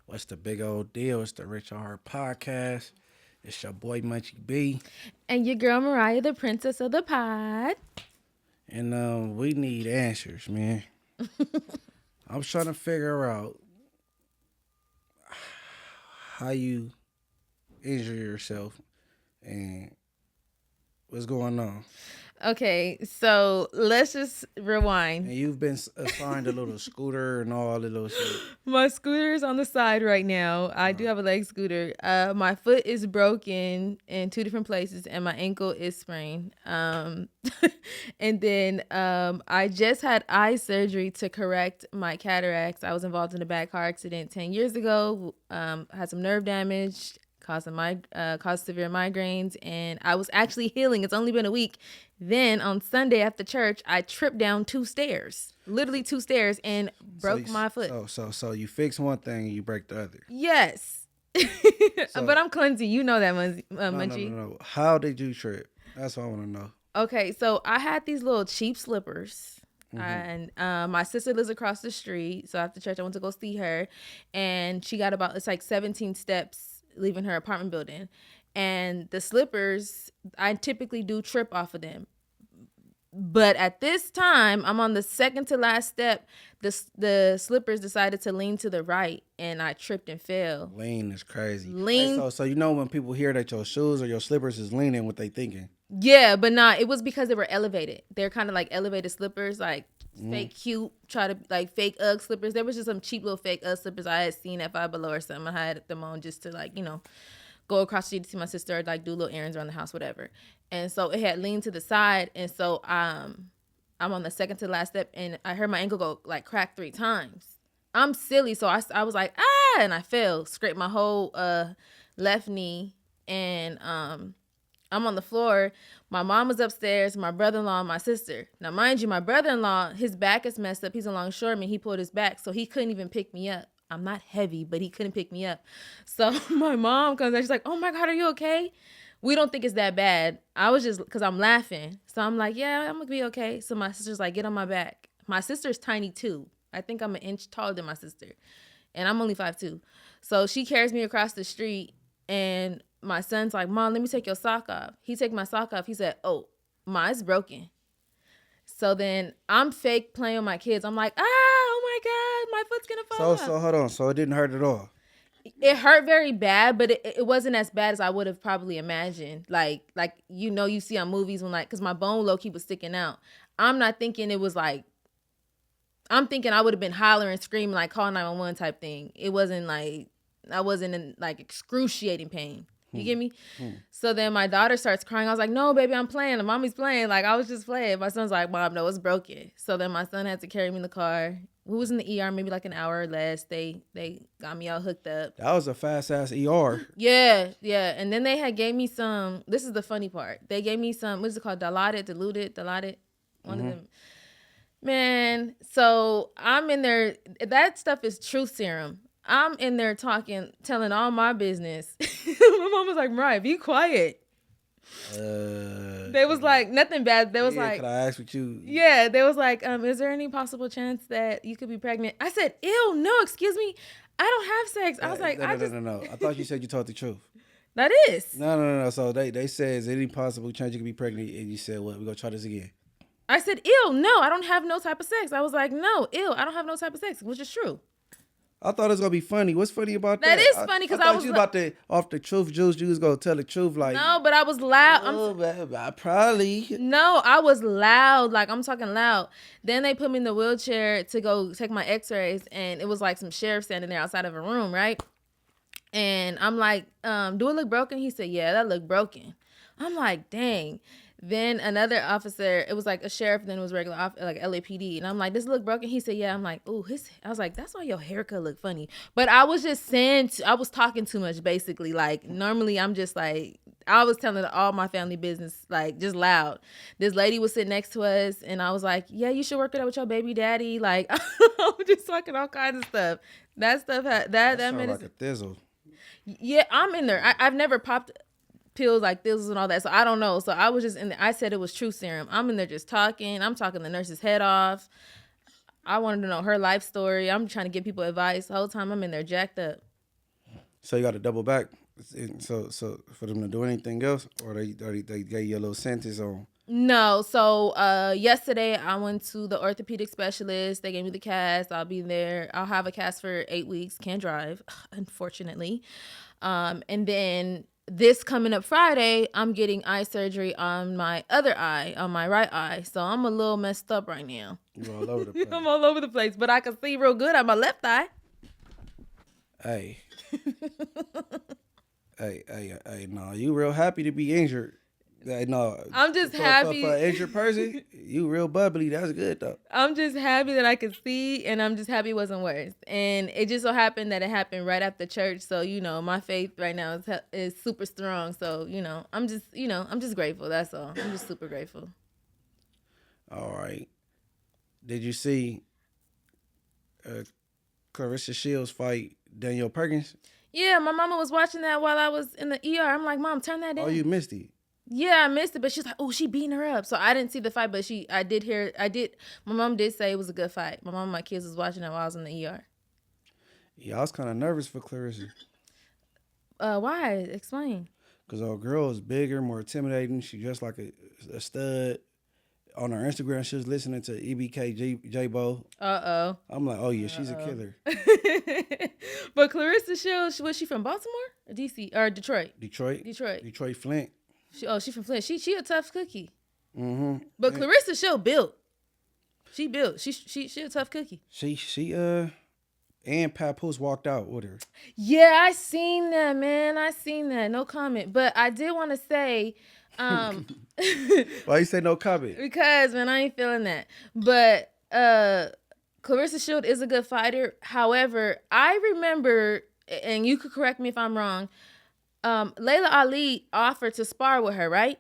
What's the big old deal? It's the Rich on Her podcast. It's your boy Munchie B. And your girl Mariah, the princess of the pod. And we need answers, man. I'm trying to figure out how you injure yourself and what's going on. Okay, so let's just rewind. And you've been assigned a little scooter and all the little shit. My scooter is on the side right now. I do have a leg scooter. My foot is broken in 2 different places, and my ankle is sprained. And then I just had eye surgery to correct my cataracts. I was involved in a bad car accident 10 years ago. Had some nerve damage. Caused severe migraines, and I was actually healing. It's only been a week. Then on Sunday after church, I tripped down 2 stairs, literally 2 stairs, and broke my foot. So you fix one thing and you break the other. Yes, but I'm clumsy. You know that, Munchie. No. How did you trip? That's what I want to know. Okay, so I had these little cheap slippers. And my sister lives across the street, so after church I went to go see her, and she got it's like 17 steps leaving her apartment building, and the slippers, I typically do trip off of them, but at this time I'm on the second to last step. The slippers decided to lean to the right, and I tripped and fell. Lean is crazy. Lean. Hey, so you know when people hear that your shoes or your slippers is leaning, what they thinking? Yeah, but it was because they were elevated. They're kind of like elevated slippers, like fake cute, try to like fake Ugg slippers. There was just some cheap little fake Ugg slippers I had seen at Five Below or something. I had them on just to go across the street to see my sister, or like do little errands around the house, whatever. And so it had leaned to the side, and so I'm on the second to last step, and I heard my ankle go like crack 3 times. I'm silly, so I was like and I fell, scraped my whole left knee, and I'm on the floor. My mom was upstairs, my brother-in-law, and my sister. Now, mind you, my brother-in-law, his back is messed up. He's a longshoreman. He pulled his back, so he couldn't even pick me up. I'm not heavy, but he couldn't pick me up. So my mom comes out. She's like, oh, my God, are you okay? We don't think it's that bad. I was just, because I'm laughing. So I'm like, yeah, I'm going to be okay. So my sister's like, get on my back. My sister's tiny, too. I think I'm an inch taller than my sister. And I'm only 5'2". So she carries me across the street, and my son's like, Mom, let me take your sock off. He take my sock off. He said, oh, mine's broken. So then I'm fake playing with my kids. I'm like, oh my God, my foot's going to fall off. So hold on. So it didn't hurt at all? It hurt very bad, but it wasn't as bad as I would have probably imagined. Like you see on movies when because my bone low-key was sticking out. I'm not thinking it was like, I'm thinking I would have been hollering, screaming, like call 911 type thing. It wasn't like, I wasn't in like excruciating pain. You get me? So then my daughter starts crying. I was like, no, baby, I'm playing. Mommy's playing. Like, I was just playing. My son's like, Mom, no, it's broken. So then my son had to carry me in the car. We was in the ER maybe like an hour or less. They got me all hooked up. That was a fast-ass ER. Yeah. And then they had gave me some, this is the funny part. They gave me some, what is it called? Dilaudid. One of them. Man, so I'm in there. That stuff is truth serum. I'm in there telling all my business. My mom was like, Mariah, be quiet. They was like, nothing bad. They was like, can I ask what you? Yeah, they was like, is there any possible chance that you could be pregnant? I said, ew, no, excuse me. I don't have sex. I was like, No. I thought you said you told the truth. That is. No. So they said, is there any possible chance you could be pregnant? And you said, what? We're going to try this again. I said, ew, no, I don't have no type of sex. I was like, no, ew, I don't have no type of sex, which is true. I thought it was gonna be funny. What's funny about that? That is funny because I was you about to off the truth juice. You was gonna tell the truth, like no, but I was loud. I probably no, I was loud. Like I'm talking loud. Then they put me in the wheelchair to go take my X-rays, and it was like some sheriff standing there outside of a room, right? And I'm like, do it look broken? He said, yeah, that looked broken. I'm like, dang. Then another officer, it was like a sheriff, then it was regular, like LAPD. And I'm like, this look broken? He said, yeah. I'm like, ooh, I was like, that's why your haircut look funny. But I was just saying, I was talking too much, basically. Like, normally I'm just like, I was telling all my family business, like, just loud. This lady was sitting next to us, and I was like, yeah, you should work it out with your baby daddy. Like, I was just talking all kinds of stuff. That stuff, that sound like a thizzle. Yeah, I'm in there. I've never popped pills like this and all that, so I don't know. So I was just in there. I said it was truth serum. I'm in there just talking. I'm talking the nurse's head off. I wanted to know her life story. I'm trying to give people advice. The whole time I'm in there jacked up. So you got to double back. So for them to do anything else, or they gave you a little sentence on. No, so yesterday I went to the orthopedic specialist. They gave me the cast. I'll be there. I'll have a cast for 8 weeks. Can't drive, unfortunately. And then this coming up Friday, I'm getting eye surgery on my other eye, on my right eye. So I'm a little messed up right now. You're all over the place. I'm all over the place, but I can see real good on my left eye. Hey. hey, no, you real happy to be injured. No, I'm just happy. For an injured person, you real bubbly. That's good, though. I'm just happy that I could see, and I'm just happy it wasn't worse. And it just so happened that it happened right after church. So, my faith right now is super strong. So, I'm just grateful. That's all. I'm just super grateful. All right. Did you see Claressa Shields fight Danielle Perkins? Yeah, my mama was watching that while I was in the ER. I'm like, Mom, turn that in. Oh, you missed it. Yeah, I missed it, but she's like, oh, she beating her up. So I didn't see the fight, but my mom did say it was a good fight. My mom and my kids was watching it while I was in the ER. Yeah, I was kind of nervous for Claressa. Why? Explain. Because our girl is bigger, more intimidating. She dressed like a stud. On her Instagram, she was listening to EBK J-Bo. Uh-oh. I'm like, oh, yeah, she's a killer. But Claressa Shields, was she from Baltimore or D.C. or Detroit? Detroit Flint. She from Flint. She a tough cookie. Mm-hmm. But Claressa Shields built. She built. She a tough cookie. She and Papoos walked out with her. Yeah, I seen that, man. I seen that. No comment. But I did want to say, why you say no comment? Because, man, I ain't feeling that. But Claressa Shields is a good fighter. However, I remember, and you could correct me if I'm wrong, Laila Ali offered to spar with her, right?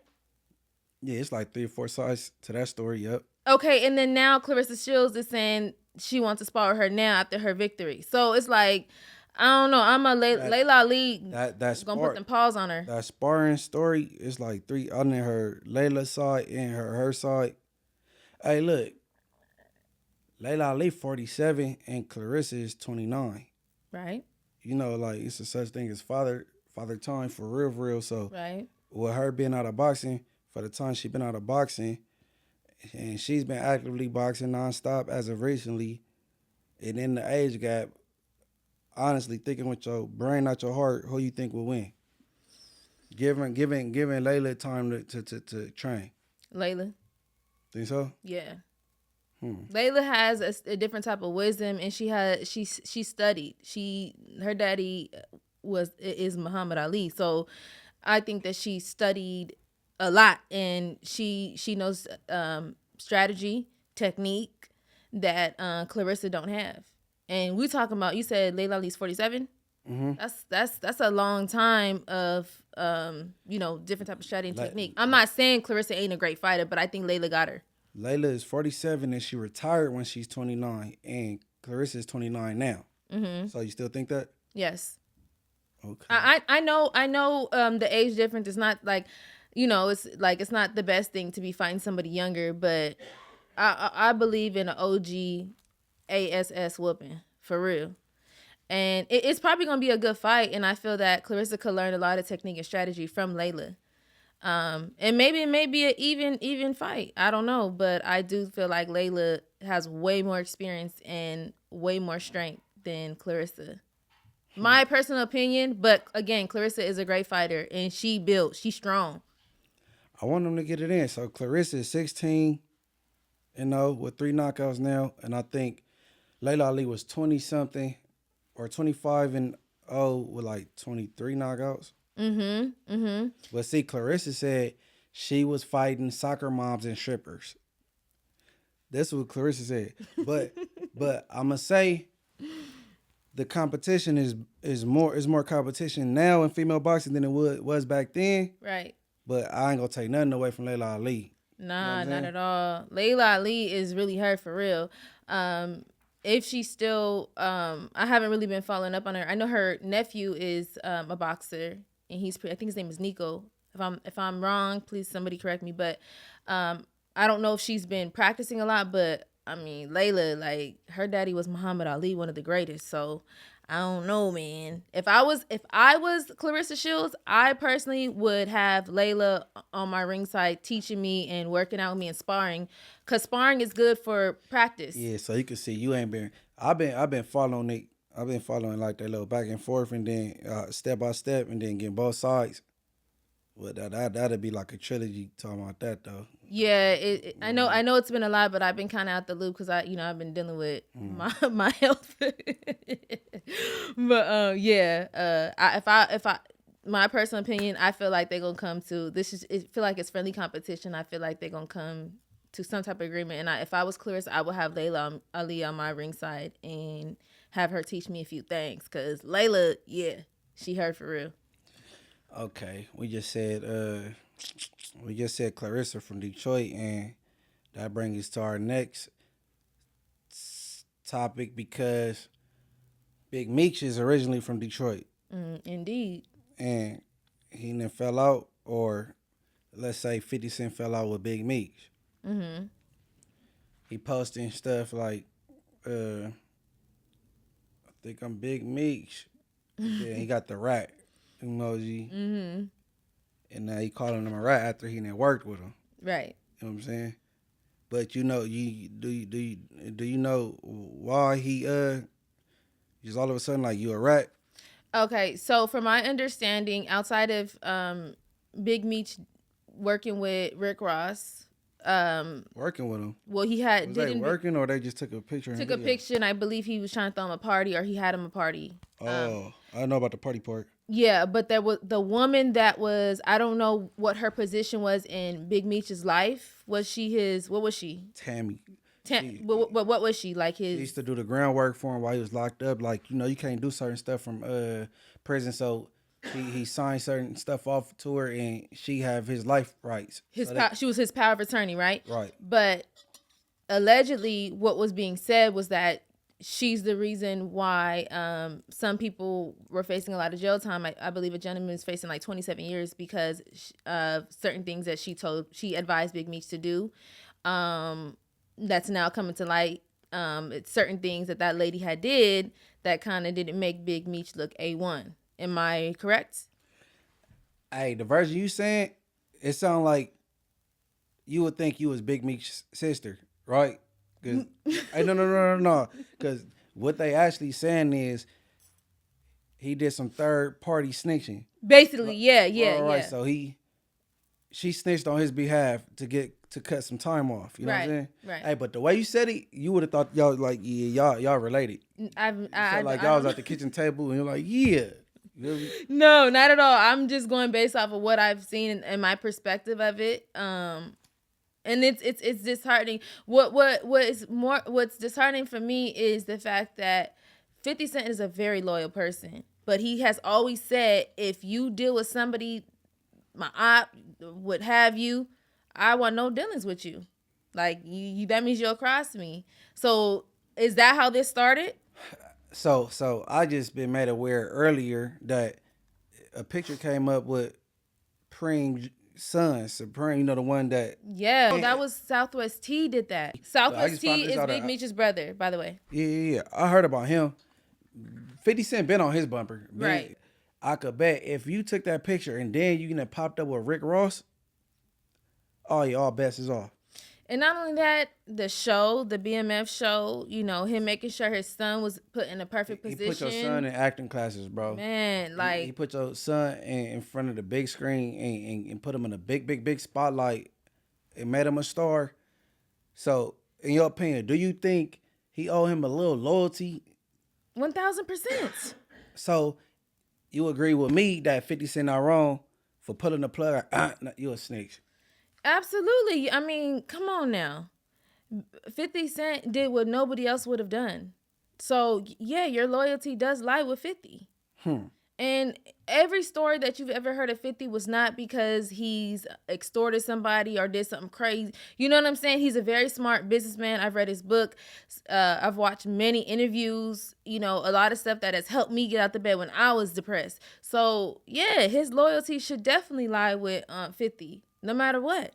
Yeah, it's like 3 or 4 sides to that story. Yep. Okay, and then now Claressa Shields is saying she wants to spar with her now after her victory. So it's like, I don't know. I'm a Laila Ali. That's gonna put them paws on her. That sparring story is like 3 on her Laila side and her side. Hey, look, Laila Ali 47 and Claressa is 29. Right. Like it's a such thing as father time for real. So right. With her being out of boxing, for the time she been out of boxing, and she's been actively boxing nonstop as of recently, and in the age gap, honestly, thinking with your brain, not your heart, who you think will win? Giving Laila time to train. Laila. Think so? Yeah. Laila has a different type of wisdom, and she studied. Her daddy is Muhammad Ali, so I think that she studied a lot, and she knows strategy, technique that Claressa don't have. And we talking about, you said Laila Ali's 47. Mm-hmm. That's a long time of different type of strategy and technique. I'm not saying Claressa ain't a great fighter, but I think Laila got her. Laila is 47 and she retired when she's 29, and Claressa is 29 now. Mm-hmm. So you still think that? Yes. Okay. I know the age difference is not like, it's not the best thing to be fighting somebody younger, but I believe in an OG ASS whooping for real. And it's probably going to be a good fight, and I feel that Claressa could learn a lot of technique and strategy from Laila. And maybe it may be an even fight. I don't know, but I do feel like Laila has way more experience and way more strength than Claressa. My personal opinion, but again, Claressa is a great fighter, and she's strong. I want them to get it in. So Claressa is 16, with 3 knockouts now, and I think Laila Ali was 20-something or 25-0 with like 23 knockouts. Mm-hmm. Mm-hmm. But see, Claressa said she was fighting soccer moms and strippers. That's what Claressa said. But I'm gonna say the competition is more competition now in female boxing than it was back then. Right. But I ain't gonna take nothing away from Laila Ali. Nah, not at all. Laila Ali is really her for real. If she's still, I haven't really been following up on her. I know her nephew is a boxer, and I think his name is Nico. If I'm wrong, please somebody correct me. But I don't know if she's been practicing a lot. But I mean, Laila, like, her daddy was Muhammad Ali, one of the greatest. So I don't know, man. If I was Claressa Shields, I personally would have Laila on my ringside teaching me and working out with me and sparring, cause sparring is good for practice. Yeah, so you can see you ain't been. I've been following it. I've been following like that little back and forth, and then step by step, and then getting both sides. Well, that'd be like a trilogy talking about that though. Yeah, I know it's been a lot, but I've been kind of out the loop because I've been dealing with my health. But if I my personal opinion, I feel like they're gonna come to it feel like it's friendly competition. I feel like they're gonna come to some type of agreement. And if I was Claressa, I would have Laila Ali on my ringside and have her teach me a few things. Cause Laila, yeah, she heard for real. Okay, we just said Claressa from Detroit, and that brings us to our next topic because Big Meech is originally from Detroit. Indeed. And he then fell out, or let's say 50 Cent fell out with Big Meech. Mm-hmm. He posting stuff like, I think I'm Big Meech. Yeah, he got the rat emoji. Mm-hmm. And now he calling him a rat after he done worked with him. Right. You know what I'm saying? But you know, do you know why he just all of a sudden like you a rat? Okay, so from my understanding, outside of Big Meech working with Rick Ross, working with him. Well, he had was they working or they just took a picture? Took a picture, and I believe he was trying to throw him a party, or he had him a party. Oh, I know about the party part. Yeah, but there was the woman that was, I don't know what her position was in Big Meech's life. Was she his? What was she? Tammy. What was she like? His. She used to do the groundwork for him while he was locked up. Like, you know, you can't do certain stuff from prison, so he signed certain stuff off to her, and she have his life rights. She was his power of attorney, right? Right. But allegedly, what was being said was that she's the reason why some people were facing a lot of jail time. I believe a gentleman is facing like 27 years because of certain things that she advised Big Meech to do. That's now coming to light. It's certain things that lady had did that kind of didn't make Big Meech look A1. Am I correct? Hey, the version you saying, it sound like you would think you was Big Meech's sister, right? Cause, hey, no. Because what they actually saying is he did some third party snitching. Basically, yeah. Right. So she snitched on his behalf to cut some time off. You know what I'm saying? Right. Hey, but the way you said it, you would have thought y'all like y'all related. Y'all was at the kitchen table and you're like, yeah. No, not at all. I'm just going based off of what I've seen and my perspective of it. And it's disheartening. What's disheartening for me is the fact that 50 Cent is a very loyal person, but he has always said, if you deal with somebody, my op, what have you, I want no dealings with you. Like you that means you'll cross me. So is that how this started? So I just been made aware earlier that a picture came up with Preem's son, Supreme, you know, the one that... Yeah, that was Southwest T did that. Southwest T is Big Meech's brother, by the way. Yeah. I heard about him. 50 Cent been on his bumper. Right. I could bet if you took that picture and then you popped up with Rick Ross, all bets is off. And not only that, the BMF show, you know, him making sure his son was put in a perfect position. He put your son in acting classes, bro. Man, like... He put your son in front of the big screen and put him in a big spotlight and made him a star. So, in your opinion, do you think he owe him a little loyalty? 1,000%. So, you agree with me that 50 Cent not wrong for pulling the plug? You a snitch. Absolutely. I mean, come on now. 50 Cent did what nobody else would have done. So, yeah, your loyalty does lie with 50. And every story that you've ever heard of 50 was not because he's extorted somebody or did something crazy. You know what I'm saying? He's a very smart businessman. I've read his book. I've watched many interviews, you know, a lot of stuff that has helped me get out the bed when I was depressed. So, yeah, his loyalty should definitely lie with 50, no matter what.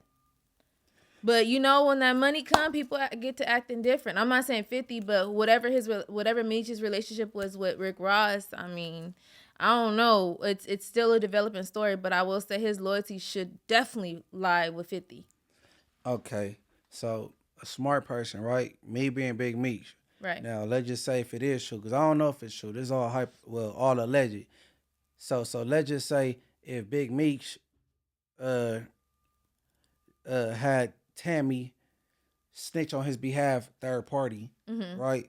But you know, when that money come, people get to acting different. I'm not saying 50, but whatever Meech's relationship was with Rick Ross, I mean, I don't know. It's still a developing story, but I will say his loyalty should definitely lie with 50. Okay, so a smart person, right? Me being Big Meech. Right. Now let's just say if it is true, because I don't know if it's true. This is all hype. Well, all alleged. So let's just say if Big Meech had Tammy snitch on his behalf, third party, right?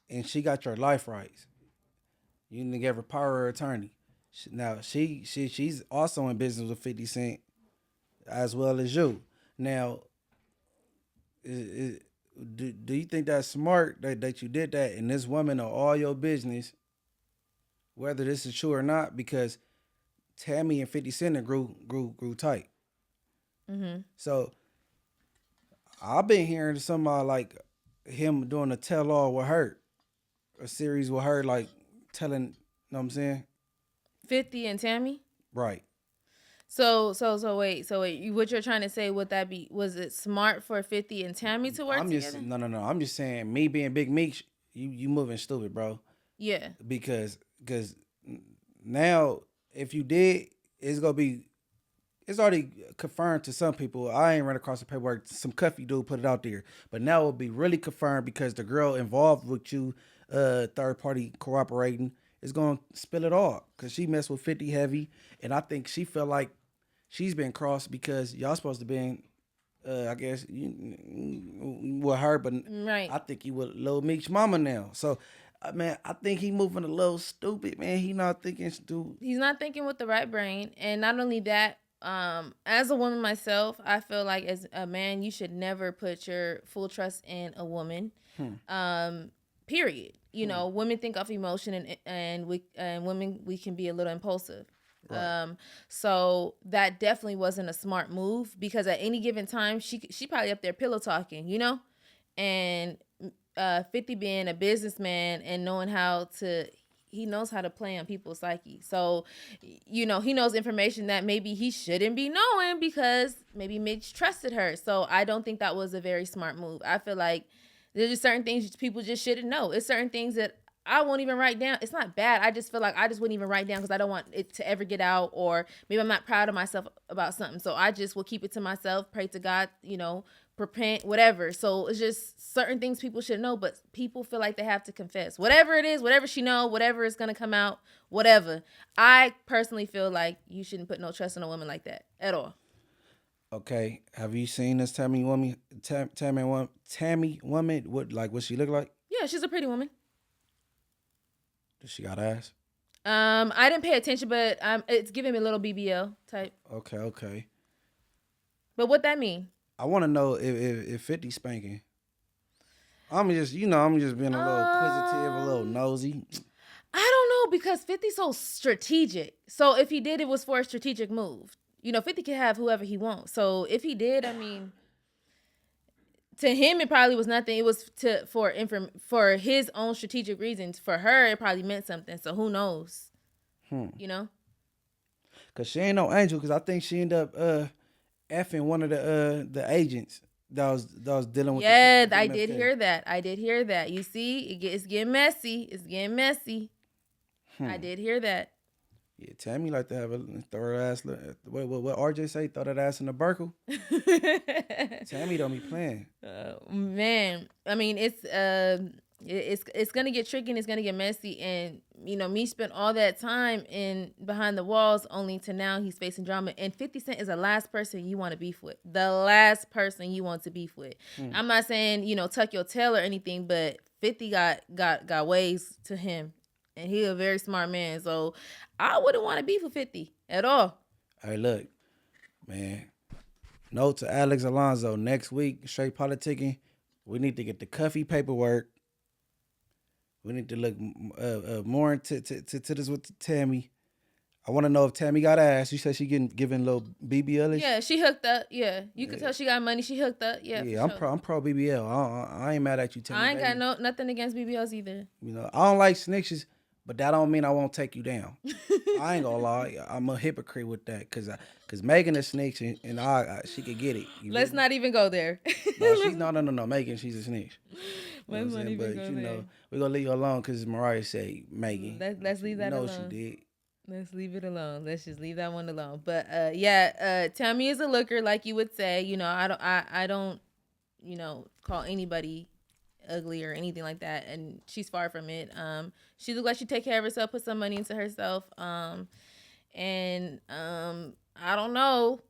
And she got your life rights. You need to give her power of attorney. Now she's also in business with 50 Cent as well as you. Now, do you think that's smart that you did that and this woman know all your business, whether this is true or not? Because Tammy and 50 Cent grew tight. So I've been hearing somebody like him doing a tell-all with her, a series with her, like telling, you know what I'm saying? 50 and Tammy? Right. So wait, what you're trying to say, would that be, was it smart for 50 and Tammy to work together? No. I'm just saying, me being Big Meech, you moving stupid, bro. Yeah. Because now, if you did, it's already confirmed to some people. I ain't run across the paperwork. Some cuffy dude put it out there. But now it will be really confirmed because the girl involved with you, third party cooperating, is going to spill it all. Because she messed with 50 heavy. And I think she felt like she's been crossed because y'all supposed to be, I guess, with her. But right. I think he with Lil Meech's mama now. So, man, I think he moving a little stupid, man. He not thinking stupid. He's not thinking with the right brain. And not only that, as a woman myself, I feel like as a man, you should never put your full trust in a woman. Period. You know, women think off emotion, and women, we can be a little impulsive. Right. So that definitely wasn't a smart move, because at any given time she probably up there pillow talking, you know, and 50 being a businessman and knowing he knows how to play on people's psyche. So, you know, he knows information that maybe he shouldn't be knowing because maybe Mitch trusted her. So I don't think that was a very smart move. I feel like there's just certain things people just shouldn't know. It's certain things that I won't even write down. It's not bad. I just feel like I just wouldn't even write down because I don't want it to ever get out, or maybe I'm not proud of myself about something. So I just will keep it to myself, pray to God, you know, repent, whatever. So it's just certain things people should know, but people feel like they have to confess. Whatever it is, whatever she know, whatever is going to come out, whatever. I personally feel like you shouldn't put no trust in a woman like that at all. Okay, have you seen this Tammy woman? Tammy woman? What she look like? Yeah, she's a pretty woman. Does she got ass? I didn't pay attention, but it's giving me a little BBL type. Okay. But what that mean? I want to know if 50 spanking. I'm just being a little inquisitive, a little nosy. I don't know, because 50's so strategic. So if he did, it was for a strategic move. You know, 50 can have whoever he wants. So if he did, I mean, to him it probably was nothing. It was for his own strategic reasons. For her, it probably meant something. So who knows? You know? Cause she ain't no angel. Cause I think she ended up effing one of the agents that was dealing with. Yeah, I did hear that. You see, it's getting messy. I did hear that. Yeah, Tammy like to have throw her ass. What RJ say? Throw that ass in the Burkle. Tammy don't be playing. Man, I mean, it's gonna get tricky and it's gonna get messy, and you know, me spent all that time behind the walls, only to now he's facing drama. And 50 Cent is the last person you want to beef with. I'm not saying, you know, tuck your tail or anything, but 50 got ways to him. And he a very smart man, so I wouldn't want to beef with 50 at all. Hey, look, man. Note to Alex Alonso, next week, straight politicking, we need to get the cuffy paperwork. We need to look more into this with Tammy. I want to know if Tammy got ass. You said she giving a little BBL-ish? Yeah, she hooked up. Yeah, you could tell she got money. She hooked up. Yeah, I'm pro BBL. I ain't mad at you, Tammy. I ain't got nothing against BBLs either. You know, I don't like snitches, but that don't mean I won't take you down. I ain't gonna lie, I'm a hypocrite with that, cause Megan a snitch and she could get it. Let's not even go there. No, she's no. Megan, she's a snitch. Let's not even go there. We're gonna leave you alone because Mariah say Megan. Let's leave that alone. No, she did. Let's leave it alone. Let's just leave that one alone. But Tammy is a looker, like you would say. You know, I don't, you know, call anybody ugly or anything like that, and she's far from it. She looks like she take care of herself, put some money into herself. I don't know.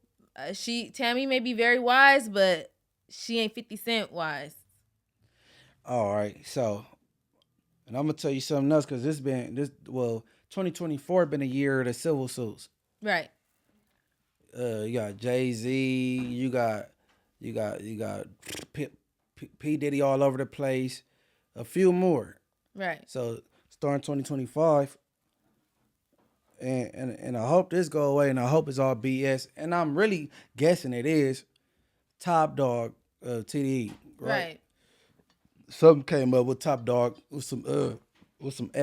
Tammy may be very wise, but she ain't 50 Cent wise. All right, so, and I'm gonna tell you something else because 2024 been a year of the civil suits. Right. You got Jay-Z. You got P Diddy all over the place. A few more. Right. So starting 2025, and I hope this go away, and I hope it's all BS. And I'm really guessing it is Top Dawg, TDE. Right. Something came up with Top Dawg with some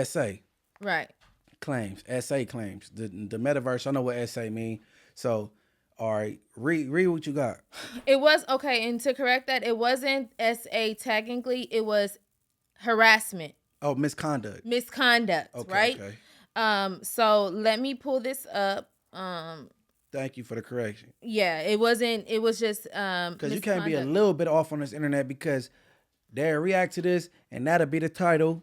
SA. Right. Claims, SA claims. The metaverse, I know what SA mean. So, all right, read what you got. It was, okay, and to correct that, it wasn't SA technically, it was harassment. Oh, misconduct. Okay, right? Okay. So let me pull this up. Thank you for the correction. Yeah, it was just because you can't be a little bit off on this internet because they'll react to this and that'll be the title.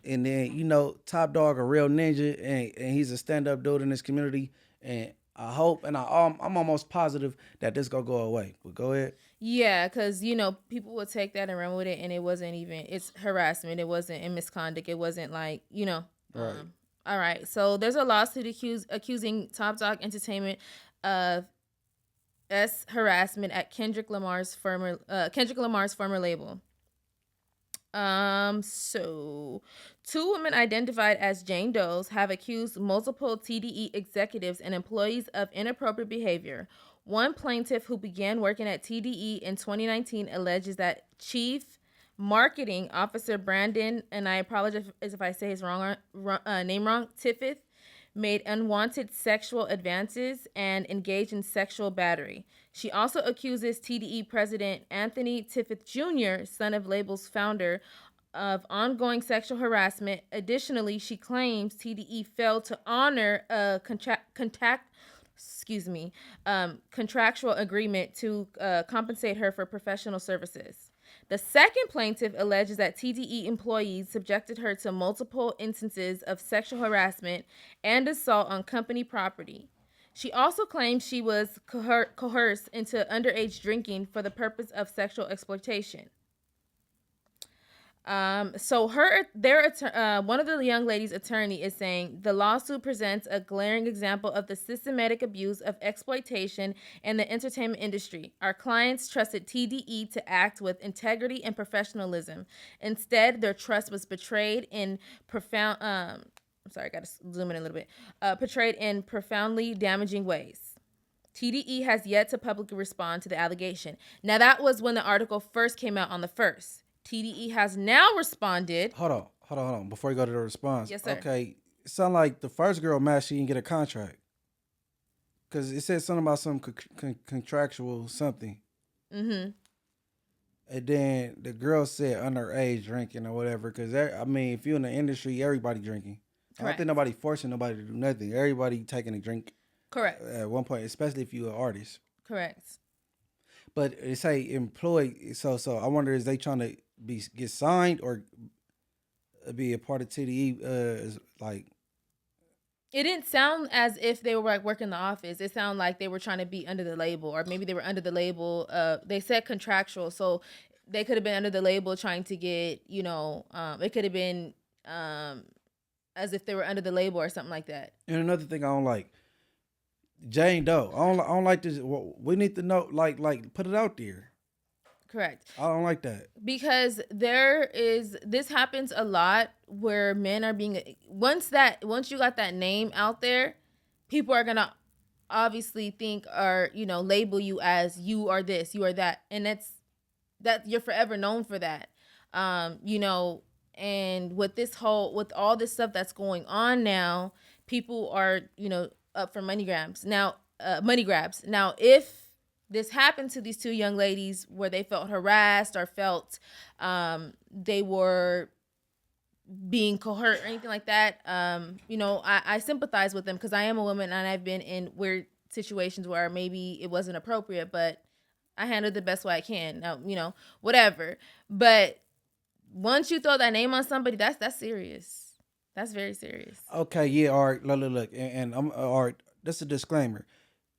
And then, you know, Top Dawg a real ninja and he's a stand-up dude in this community. And I hope and I'm almost positive that this gonna go away. But go ahead. Yeah, because, you know, people would take that and run with it, and it wasn't even, it's harassment. It wasn't in misconduct. It wasn't like, you know. Right. All right. So there's a lawsuit accusing Top Dawg Entertainment of harassment at Kendrick Lamar's former label. So 2 women identified as Jane Does have accused multiple TDE executives and employees of inappropriate behavior. One plaintiff who began working at TDE in 2019 alleges that Chief Marketing Officer Brandon, and I apologize if I say his name wrong, Tiffith, made unwanted sexual advances and engaged in sexual battery. She also accuses TDE President Anthony Tiffith Jr., son of label's founder, of ongoing sexual harassment. Additionally, she claims TDE failed to honor a contractual agreement to compensate her for professional services. The second plaintiff alleges that TDE employees subjected her to multiple instances of sexual harassment and assault on company property. She also claims she was coerced into underage drinking for the purpose of sexual exploitation. So one of the young lady's attorney is saying the lawsuit presents a glaring example of the systematic abuse of exploitation in the entertainment industry. Our clients trusted TDE to act with integrity and professionalism. Instead, their trust was betrayed in profoundly damaging ways. TDE has yet to publicly respond to the allegation. Now, that was when the article first came out on the 1st. TDE has now responded. Hold on. Before you go to the response. Yes, sir. Okay. It sounds like the first girl mad she didn't get a contract. Because it said something about some contractual something. Mm-hmm. And then the girl said underage drinking or whatever. Because, if you're in the industry, everybody drinking. Correct. I don't think nobody forcing nobody to do nothing. Everybody taking a drink. Correct. At one point, especially if you're an artist. Correct. But it say employee. So I wonder, is they trying to get signed or be a part of TDE? It didn't sound as if they were like working the office. It sounded like they were trying to be under the label, or maybe they were under the label. They said contractual, so they could have been under the label trying to get, it could have been as if they were under the label or something like that. And another thing I don't like, Jane Doe. I don't like this. We need to know, like put it out there. Correct. I don't like that. Because this happens a lot where men are being, once you got that name out there, people are going to obviously think or, label you as you are this, you are that. And that you're forever known for that. And with all this stuff that's going on now, people are, up for money grabs. Now, if this happened to these two young ladies where they felt harassed or felt they were being coerced or anything like that, I sympathize with them because I am a woman and I've been in weird situations where maybe it wasn't appropriate, but I handled the best way I can. Now, whatever. But once you throw that name on somebody, that's serious. That's very serious. Okay, yeah, all right, look, and I'm all right. That's a disclaimer.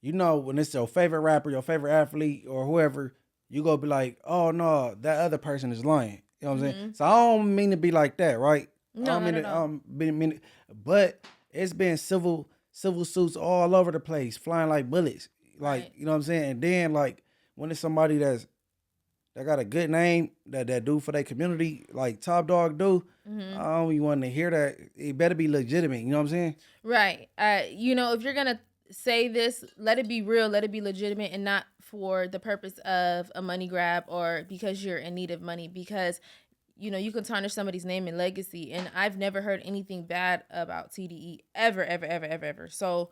When it's your favorite rapper, your favorite athlete, or whoever, you go be like, oh no, that other person is lying. You know what I'm saying? So I don't mean to be like that, right? No, I don't mean to, but it's been civil suits all over the place, flying like bullets. Like, right. You know what I'm saying? And then like when it's somebody that got a good name that do for their community, like Top Dawg do, I don't even want to hear that. It better be legitimate. You know what I'm saying? Right. If you're gonna say this, let it be real, let it be legitimate, and not for the purpose of a money grab or because you're in need of money, because you can tarnish somebody's name and legacy. And I've never heard anything bad about TDE ever. So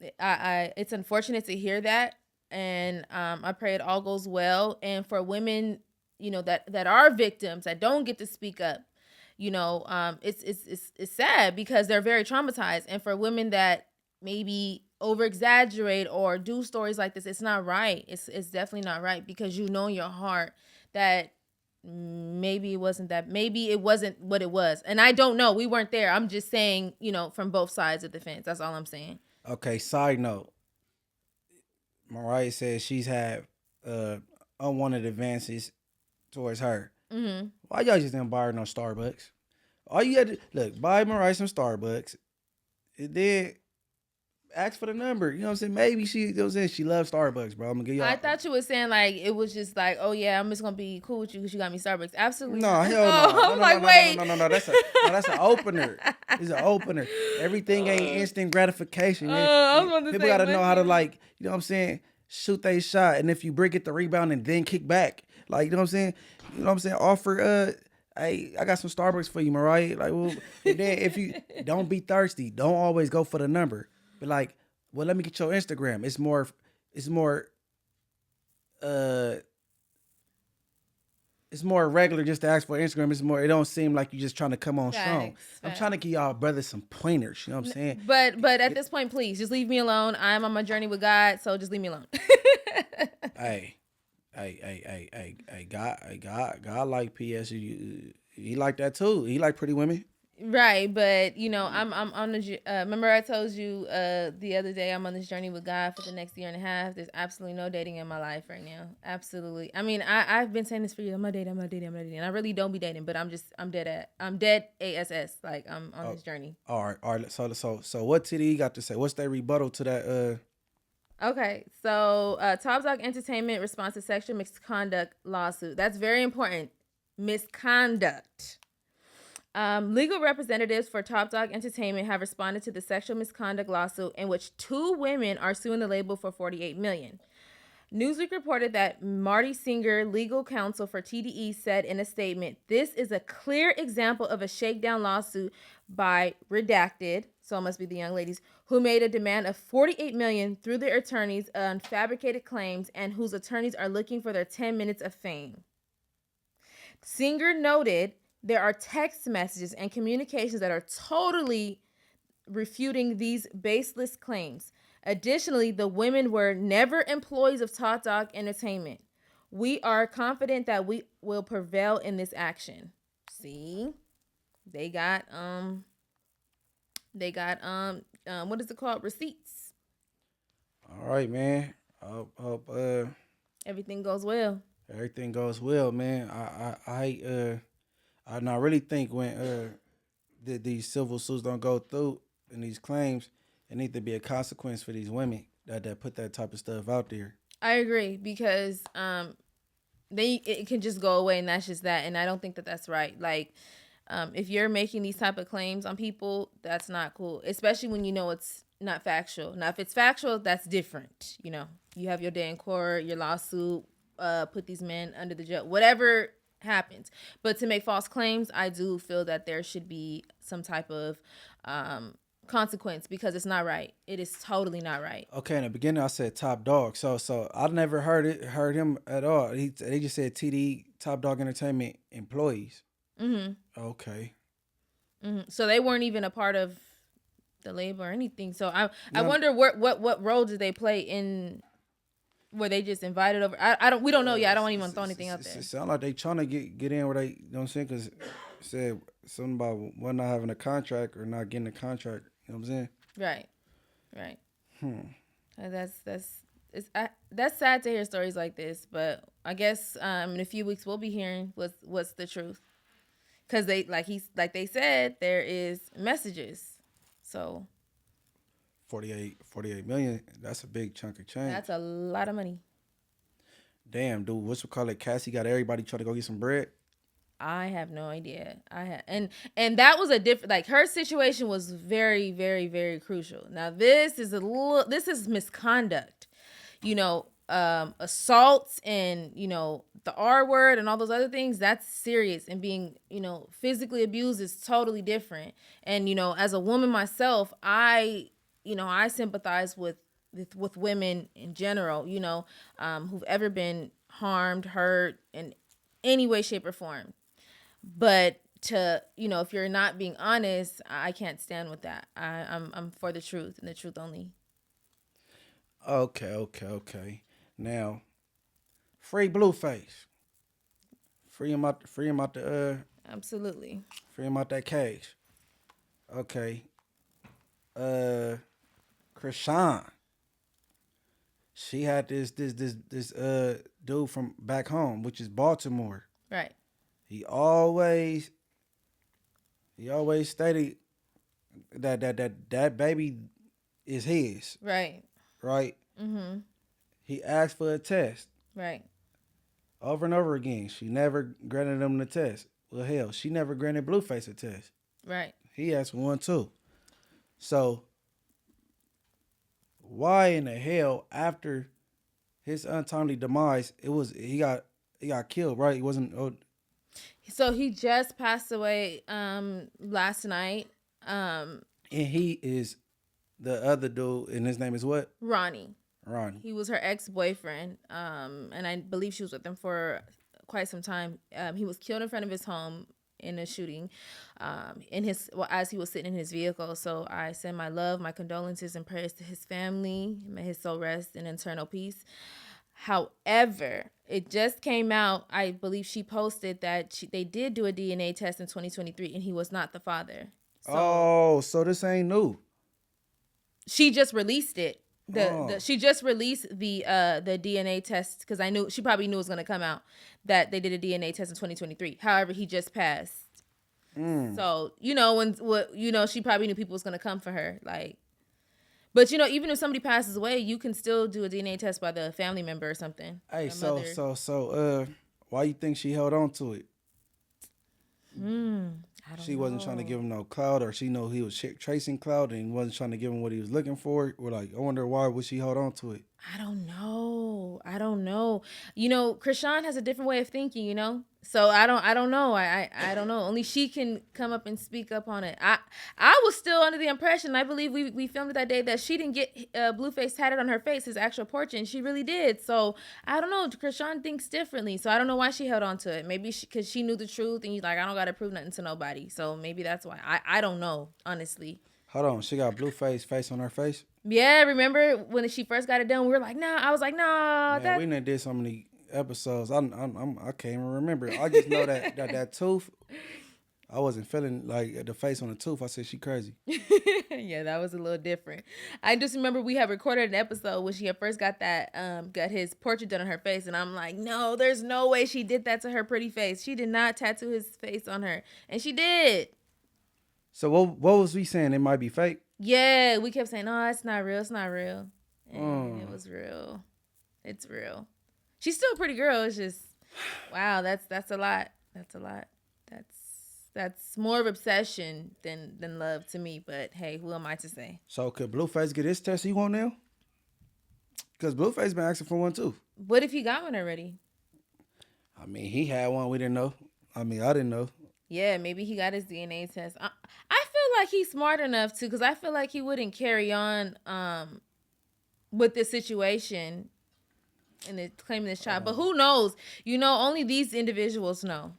it's unfortunate to hear that, and I pray it all goes well. And for women that are victims that don't get to speak up, it's sad because they're very traumatized. And for women that maybe over exaggerate or do stories like this, it's not right. It's definitely not right, because in your heart that maybe it wasn't what it was. And I don't know, we weren't there. I'm just saying, from both sides of the fence. That's all I'm saying. Okay, side note. Mariah says she's had unwanted advances towards her. Mm-hmm. Why y'all just didn't buy her no Starbucks? All you had to look, buy Mariah some Starbucks, and then ask for the number. You know what I'm saying? Maybe she loves Starbucks, bro. I'm gonna give y'all. I thought you were saying like it was just like, oh yeah, I'm just gonna be cool with you because you got me Starbucks. Absolutely. No, not. hell no. I'm like, wait. No. That's an opener. It's an opener. Everything ain't instant gratification. People gotta know how to, like, you know what I'm saying, shoot they shot, and if you break it, the rebound and then kick back. Like, you know what I'm saying? Offer hey, I got some Starbucks for you, Mariah. Like, well, and then if you don't be thirsty, don't always go for the number. But like, well, let me get your Instagram. It's more regular just to ask for Instagram. It don't seem like you just trying to come on strong. I'm trying to give y'all brothers some pointers, you know what I'm saying? But at this point, please just leave me alone. I'm on my journey with God, so just leave me alone. Hey, God like PS. He like that too. He like pretty women. Right, but I'm on the. Remember I told you the other day I'm on this journey with God for the next year and a half. There's absolutely no dating in my life right now. Absolutely. I mean, I've been saying this for years. I'm not dating. And I really don't be dating, but I'm dead ass. Like, I'm on this journey. All right. So what TDE got to say? What's their rebuttal to that? Okay, so Top Dawg Entertainment responds to sexual misconduct lawsuit. That's very important. Misconduct. Legal representatives for Top Dawg Entertainment have responded to the sexual misconduct lawsuit in which two women are suing the label for $48 million. Newsweek reported that Marty Singer, legal counsel for TDE, said in a statement, "This is a clear example of a shakedown lawsuit by redacted," so it must be the young ladies, "who made a demand of $48 million through their attorneys on fabricated claims and whose attorneys are looking for their 10 minutes of fame." Singer noted there are text messages and communications that are totally refuting these baseless claims. Additionally, the women were never employees of Top Dawg Entertainment. "We are confident that we will prevail in this action." See, they got what is it called? Receipts. All right, man. Hope everything goes well. Everything goes well, man. I really think when these civil suits don't go through and these claims, there need to be a consequence for these women that put that type of stuff out there. I agree, because it can just go away and that's just that, and I don't think that that's right. Like, if you're making these type of claims on people, that's not cool, especially when it's not factual. Now, if it's factual, that's different. You have your day in court, your lawsuit, put these men under the jail, whatever happens. But to make false claims, I do feel that there should be some type of consequence because it's not right. It is totally not right. Okay, in the beginning I said Top Dog. So I never heard him at all. They just said TDE, Top Dog Entertainment employees. Mm-hmm. Okay. Mm-hmm. So they weren't even a part of the label or anything. So I wonder what role did they play in. Were they just invited over? We don't know yet. I don't even want to throw anything out there. It sound like they trying to get in where they, you know what I'm saying? Because it said something about one not having a contract or not getting a contract. You know what I'm saying? Right. That's sad to hear stories like this, but I guess in a few weeks we'll be hearing what's the truth. Because they said there is messages, so 48 million. That's a big chunk of change. that's a lot of money. Damn, dude. What's we call it? Cassie got everybody trying to go get some bread. I have no idea. And that was a different, like, her situation was very, very, very crucial. Now this is misconduct, assaults and the R word and all those other things. That's serious, and being physically abused is totally different. And as a woman myself, I sympathize with women in general, who've ever been harmed, hurt in any way, shape, or form. But if you're not being honest, I can't stand with that. I'm for the truth and the truth only. Okay. Now, free Blueface. Free him out the Absolutely. Free him out that cage. Okay. Krishan. She had this dude from back home, which is Baltimore. Right. He always stated that baby is his. Right. Right? Mm-hmm. He asked for a test. Right. Over and over again. She never granted him the test. Well, hell, she never granted Blueface a test. Right. He asked for one too. So why in the hell, after his untimely demise, he got killed, right? He wasn't. So he just passed away last night. And he is the other dude, and his name is what? Ronnie. He was her ex-boyfriend, and I believe she was with him for quite some time. He was killed in front of his home in a shooting, as he was sitting in his vehicle. So I send my love, my condolences, and prayers to his family. May his soul rest in eternal peace. However, it just came out, I believe she posted that they did do a DNA test in 2023, and he was not the father. So this ain't new. She just released it. She just released the DNA test because she probably knew it was going to come out that they did a DNA test in 2023. However, he just passed. So she probably knew people was going to come for her. But even if somebody passes away, you can still do a DNA test by the family member or something. Hey, so why you think she held on to it? She wasn't trying to give him no clout, or she know he was tracing clout and wasn't trying to give him what he was looking for. Or I wonder why would she hold on to it? I don't know. Krishan has a different way of thinking, So I don't know. I don't know. Only she can come up and speak up on it. I was still under the impression, I believe we filmed it that day, that she didn't get Blueface tatted on her face, his actual portrait, and she really did. So I don't know. Krishan thinks differently. So I don't know why she held on to it. Maybe because she knew the truth and I don't got to prove nothing to nobody. So maybe that's why. I don't know, honestly. Hold on. She got Blueface face on her face? Yeah, remember when she first got it done? We were like, nah. I was like, nah. Man, we done did so many episodes. I can't even remember. I just know that tooth. I wasn't feeling like the face on the tooth. I said she crazy. Yeah, that was a little different. I just remember we had recorded an episode when she had first got got his portrait done on her face, and I'm like, no, there's no way she did that to her pretty face. She did not tattoo his face on her, and she did. So what was we saying? It might be fake? Yeah, we kept saying, no, it's not real. It's not real. And it was real. It's real. She's still a pretty girl. It's just, wow, that's a lot. That's a lot. That's more of obsession than love to me. But hey, who am I to say? So could Blueface get his test he want now? Because Blueface been asking for one too. What if he got one already? I mean, he had one. We didn't know. I didn't know. Yeah, maybe he got his DNA test. I feel like he's smart enough to, because I feel like he wouldn't carry on with this situation and claiming this child. But who knows? Only these individuals know.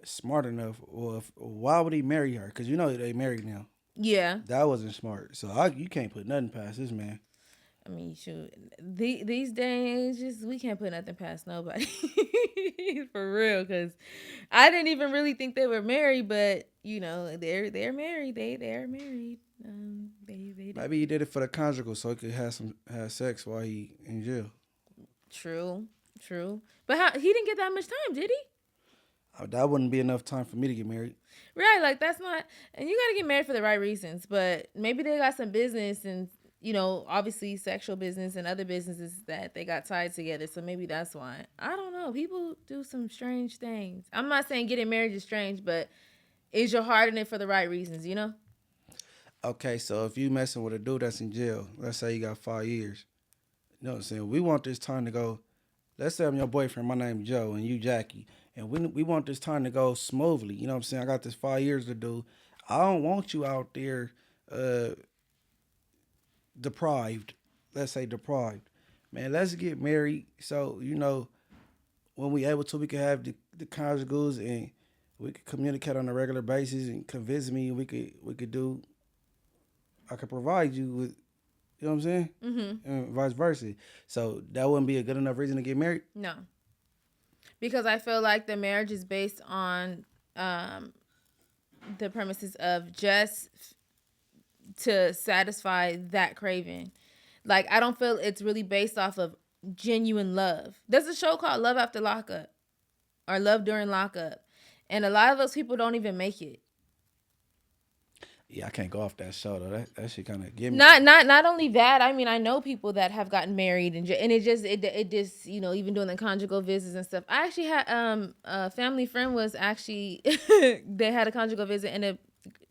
Smart enough. Well, why would he marry her? Because they married now. Yeah. That wasn't smart. So you can't put nothing past this man. I mean, shoot. These days, we can't put nothing past nobody. For real, because I didn't even really think they were married, but they're married. They're married. Maybe he did it for the conjugal, so he could have sex while he in jail. True. But he didn't get that much time, did he? That wouldn't be enough time for me to get married. Right, like that's not. And you got to get married for the right reasons. But maybe they got some business and. Obviously sexual business and other businesses that they got tied together. So maybe that's why. I don't know. People do some strange things. I'm not saying getting married is strange, but is your heart in it for the right reasons, Okay, so if you messing with a dude that's in jail, let's say you got 5 years. You know what I'm saying? We want this time to go. Let's say I'm your boyfriend, my name's Joe, and you Jackie. And we want this time to go smoothly. You know what I'm saying? I got this 5 years to do. I don't want you out there deprived. Let's say deprived. Man, let's get married. So, when we able to, we can have the conjugals and we could communicate on a regular basis and convince me we could do. I could provide you with, you know what I'm saying? Mm-hmm. And vice versa. So that wouldn't be a good enough reason to get married? No. Because I feel like the marriage is based on the premises of just to satisfy that craving. Like, I don't feel it's really based off of genuine love. There's a show called Love After Lockup or Love During Lockup. And a lot of those people don't even make it. Yeah, I can't go off that show though. That shit kind of give me. Not only that. I mean, I know people that have gotten married and it just even doing the conjugal visits and stuff. I actually had a family friend was actually they had a conjugal visit and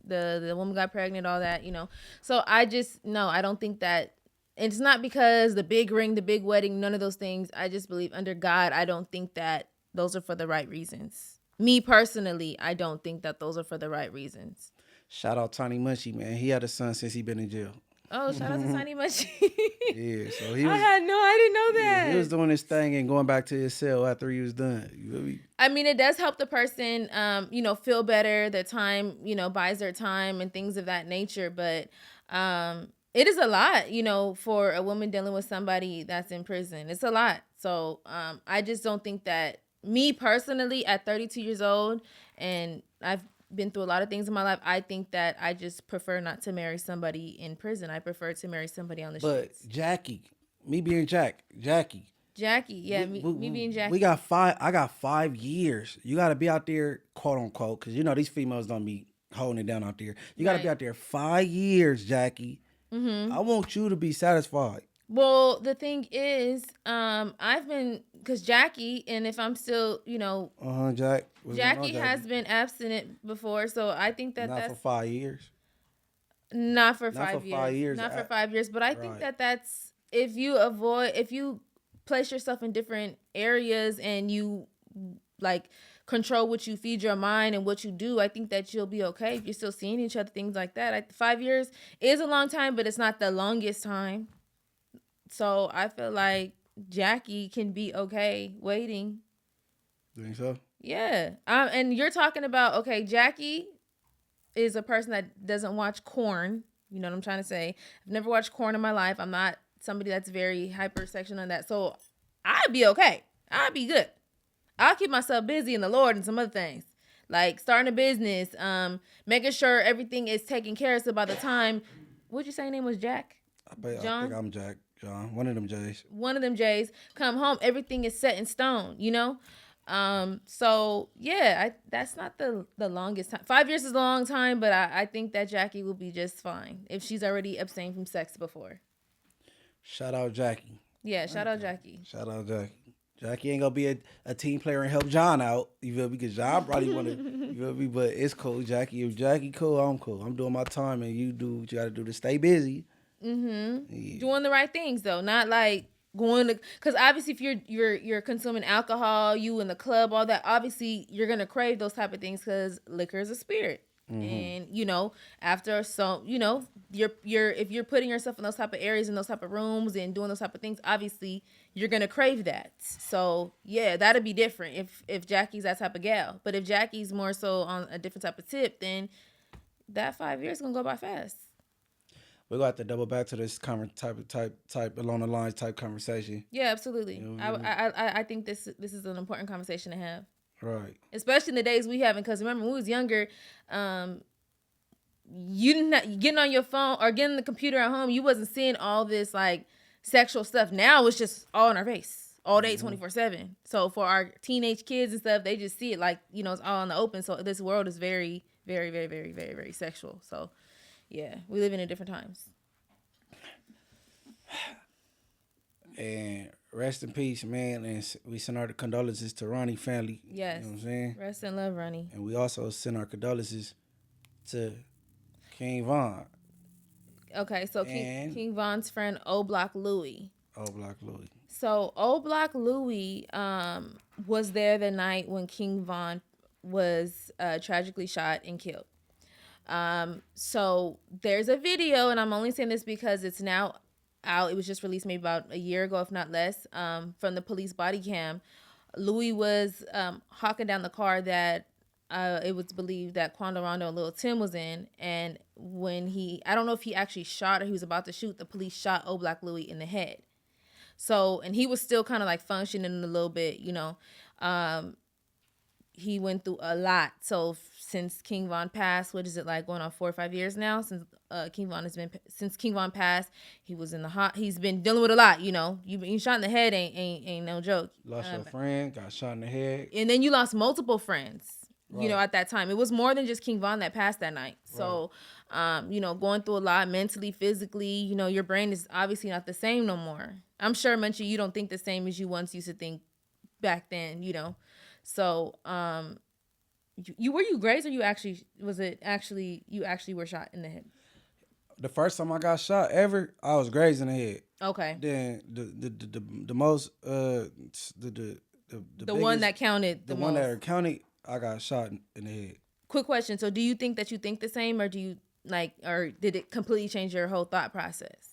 the woman got pregnant, all that, So I don't think that. It's not because the big ring, the big wedding, none of those things. I just believe under God, I don't think that those are for the right reasons. Me personally, I don't think that those are for the right reasons. Shout out Tiny Munchie, man. He had a son since he been in jail. Oh, shout out to Tiny Munchie. Yeah, so he was. I didn't know that. Yeah, he was doing his thing and going back to his cell after he was done. You feel me? I mean, it does help the person, feel better. Their time, buys their time and things of that nature. But it is a lot, for a woman dealing with somebody that's in prison. It's a lot. So I just don't think that me personally at 32 years old, and I've been through a lot of things in my life, I think that I just prefer not to marry somebody in prison. I prefer to marry somebody on the streets. But Jackie, me being Jackie, yeah, me being Jackie. I got 5 years. You got to be out there, quote unquote, because these females don't be holding it down out there. You got to be out there 5 years, Jackie. Mm-hmm. I want you to be satisfied. Well, the thing is, I've been, because Jackie, and if I'm still, Jackie has been abstinent before, so I think that's... Not for 5 years. Not for 5 years. Not for 5 years, but I think that's, if you place yourself in different areas and you, control what you feed your mind and what you do, I think that you'll be okay if you're still seeing each other, things like that. 5 years is a long time, but it's not the longest time. So I feel like Jackie can be okay waiting. You think so? Yeah. And you're talking about, okay, Jackie is a person that doesn't watch corn. You know what I'm trying to say? I've never watched corn in my life. I'm not somebody that's very hypersexual on that. So I'd be okay. I'd be good. I'll keep myself busy in the Lord and some other things. Like starting a business, making sure everything is taken care of. So by the time, what'd you say your name was, Jack? I think I'm Jack. John, one of them J's. Come home, everything is set in stone, So yeah, that's not the longest time. 5 years is a long time, but I think that Jackie will be just fine if she's already abstained from sex before. Shout out Jackie. Yeah, shout out Jackie. Shout out Jackie. Jackie ain't gonna be a team player and help John out. You feel me? Because John probably wanna, you feel me? But it's cool, Jackie. If Jackie cool, I'm cool. I'm doing my time, and you do what you gotta do to stay busy. Mm-hmm. Yeah. Doing the right things though, not like going to, because obviously if you're consuming alcohol, you in the club, all that, obviously you're gonna crave those type of things because liquor is a spirit. And, you know, after if you're putting yourself in those type of areas, in those type of rooms and doing those type of things, obviously you're going to crave that. So yeah, that'd be different if Jackie's that type of gal. But if Jackie's more so on a different type of tip, then that 5 years is going to go by fast. We're going to have to double back to this type along the lines type conversation. Yeah, absolutely. You know, I think this is an important conversation to have. Right. Especially in the days we having, because remember when we was younger, you didn't getting on your phone or getting the computer at home, you wasn't seeing all this like sexual stuff. Now it's just all in our face all day, 24/7. So for our teenage kids and stuff, they just see it like, you know, it's all in the open. So this world is very, very, very, very, very, very sexual. So yeah, we live in different times. And rest in peace, man. And we send our condolences to Ronnie family. Yes. You know what I'm saying? Rest in love, Ronnie. And we also send our condolences to King Von. Okay, so King Von's friend, O'Block Louie. O'Block Louie. So O'Block Louie was there the night when King Von was tragically shot and killed. So there's a video, and I'm only saying this because it's now out. It was just released maybe about a year ago, if not less, from the police body cam. Louie was hawking down the car that it was believed that Quando Rondo and Lil Tim was in, and when I don't know if he actually shot or he was about to shoot, the police shot O'Block Louie in the head. So, and he was still kind of like functioning a little bit, you know. He went through a lot. So since King Von passed, what is it like going on 4 or 5 years now since King Von passed? He was in the he's been dealing with a lot, you know. You shot in the head ain't no joke. Lost your friend, got shot in the head, and then you lost multiple friends. Right. You know, at that time, it was more than just King Von that passed that night. Right. So, you know, going through a lot mentally, physically. You know, your brain is obviously not the same no more. I'm sure, Munchie, you don't think the same as you once used to think back then. You know. So, were you grazed or you actually were shot in the head? The first time I got shot ever, I was grazed in the head. Okay. Then the most the one that counted the most. One that counted, I got shot in the head. Quick question: so, do you think that you think the same, or do you or did it completely change your whole thought process?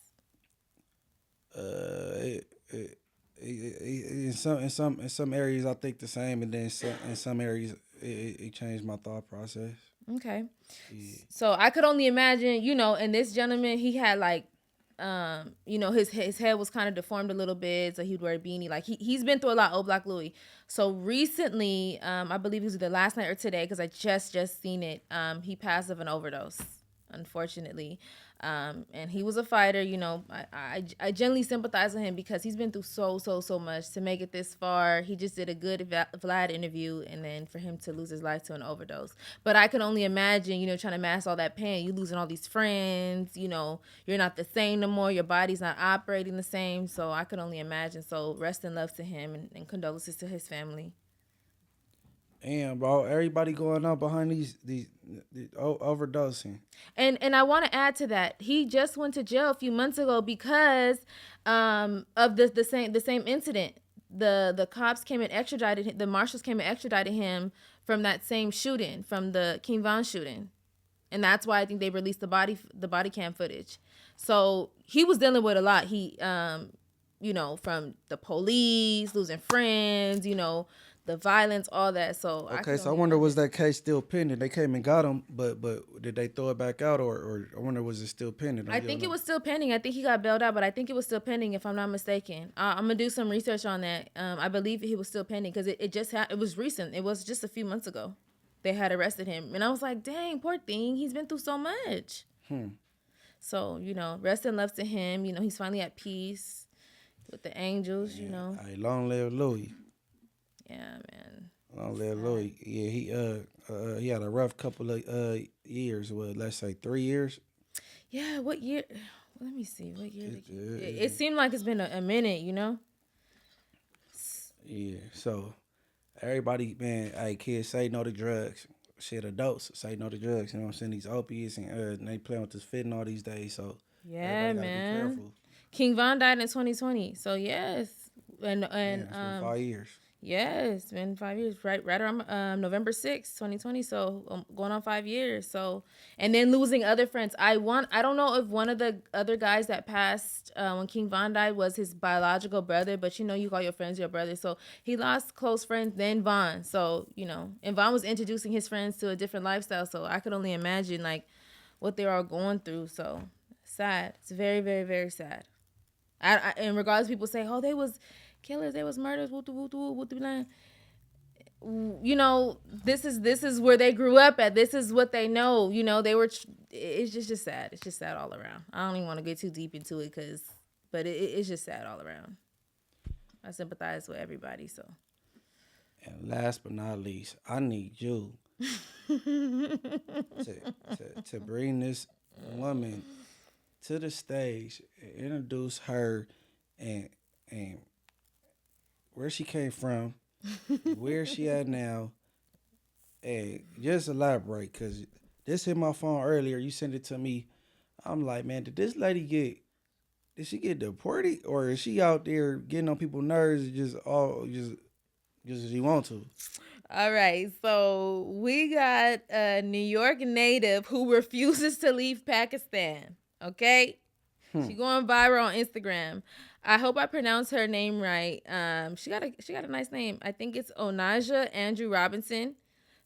In some areas I think the same, and then in some areas it changed my thought process. Okay. Yeah. So I could only imagine, you know, and this gentleman, he had like, you know, his head was kind of deformed a little bit, so he'd wear a beanie. Like he's been through a lot, O'Block Louie. So recently, I believe it was either last night or today, because I just seen it. He passed of an overdose, unfortunately. And he was a fighter, you know. I genuinely sympathize with him because he's been through so much to make it this far. He just did a good Vlad interview, and then for him to lose his life to an overdose. But I can only imagine, you know, trying to mask all that pain. You losing all these friends, you know, you're not the same no more. Your body's not operating the same. So I can only imagine. So rest in love to him and condolences to his family. Damn, bro, everybody going up behind these overdosing. And I want to add to that, he just went to jail a few months ago because of the same incident. The cops came and extradited him, the marshals came and extradited him from that same shooting, from the King Von shooting. And that's why I think they released the body cam footage. So he was dealing with a lot. He you know, from the police, losing friends, you know, the violence, all that. So okay, so I wonder, was that case still pending? They came and got him, but did they throw it back out, or I wonder, was it still pending? I think it was still pending. I think he got bailed out, but I think it was still pending, if I'm not mistaken. I'm gonna do some research on that. I believe he was still pending because it was recent. It was just a few months ago. They had arrested him, and I was like, dang, poor thing. He's been through so much. So, you know, rest in love to him. You know, he's finally at peace with the angels. Yeah. You know, hey, long live Louie. Yeah, man. Long live Louie. Yeah, he had a rough couple of years. Well, let's say 3 years. Yeah, what year? Let me see. What year? It seemed like it's been a minute, you know? Yeah, so everybody, man, hey, kids, say no to drugs. Shit, adults, say no to drugs. You know what I'm saying? These opiates, and they playing with this fentanyl these days, so yeah, man. Be careful. King Von died in 2020, so yes. And 5 years. Yeah, it's been 5 years, right around November 6th, 2020. So going on 5 years. So, and then losing other friends. I don't know if one of the other guys that passed when King Von died was his biological brother, but you know, you call your friends your brother. So he lost close friends, then Von. So, you know, and Von was introducing his friends to a different lifestyle. So I could only imagine like what they are going through. So sad. It's very, very, very sad. And regardless, people say, oh, they was killers, they was murders, you know, this is where they grew up at. This is what they know. You know, they were. It's just sad. It's just sad all around. I don't even want to get too deep into it, but it's just sad all around. I sympathize with everybody. So. And last but not least, I need you to bring this woman to the stage and introduce her and where she came from, where she at now, and just elaborate, because this hit my phone earlier. You sent it to me. I'm like, man, did she get deported, or is she out there getting on people's nerves just as she want to? All right, so we got a New York native who refuses to leave Pakistan. Okay, she going viral on Instagram. I hope I pronounced her name right. She got a nice name. I think it's Onaja Andrew Robinson.